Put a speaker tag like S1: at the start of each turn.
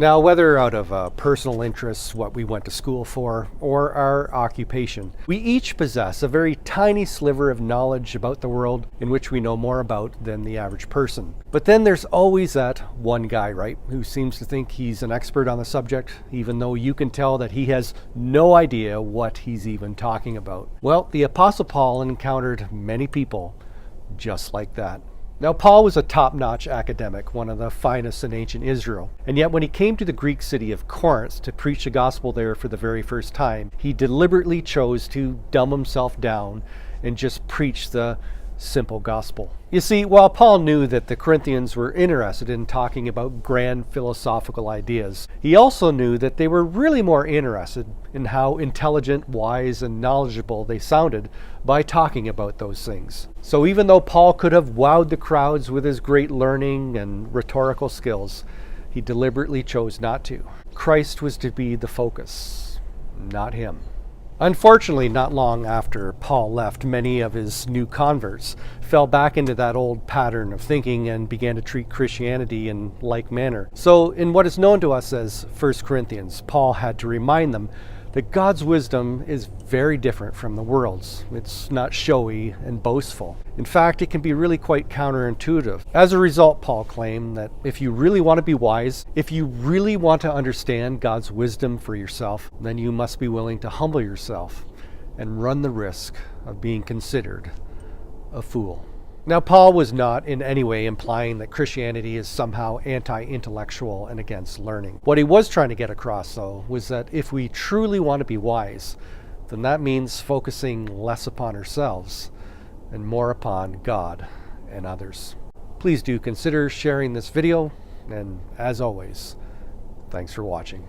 S1: Now, whether out of personal interests, what we went to school for, or our occupation, we each possess a very tiny sliver of knowledge about the world in which we know more about than the average person. But then there's always that one guy, right, who seems to think he's an expert on the subject, even though you can tell that he has no idea what he's even talking about. Well, the Apostle Paul encountered many people just like that. Now, Paul was a top-notch academic, one of the finest in ancient Israel. And yet when he came to the Greek city of Corinth to preach the gospel there for the very first time, he deliberately chose to dumb himself down and just preach the simple gospel. You see, while Paul knew that the Corinthians were interested in talking about grand philosophical ideas, he also knew that they were really more interested in how intelligent, wise, and knowledgeable they sounded by talking about those things. So even though Paul could have wowed the crowds with his great learning and rhetorical skills, he deliberately chose not to. Christ was to be the focus, not him. Unfortunately, not long after Paul left, many of his new converts fell back into that old pattern of thinking and began to treat Christianity in like manner. So in what is known to us as 1 Corinthians, Paul had to remind them that God's wisdom is very different from the world's. It's not showy and boastful. In fact, it can be really quite counterintuitive. As a result, Paul claimed that if you really want to be wise, if you really want to understand God's wisdom for yourself, then you must be willing to humble yourself and run the risk of being considered a fool. Now, Paul was not in any way implying that Christianity is somehow anti-intellectual and against learning. What he was trying to get across, though, was that if we truly want to be wise, then that means focusing less upon ourselves and more upon God and others. Please do consider sharing this video, and as always, thanks for watching.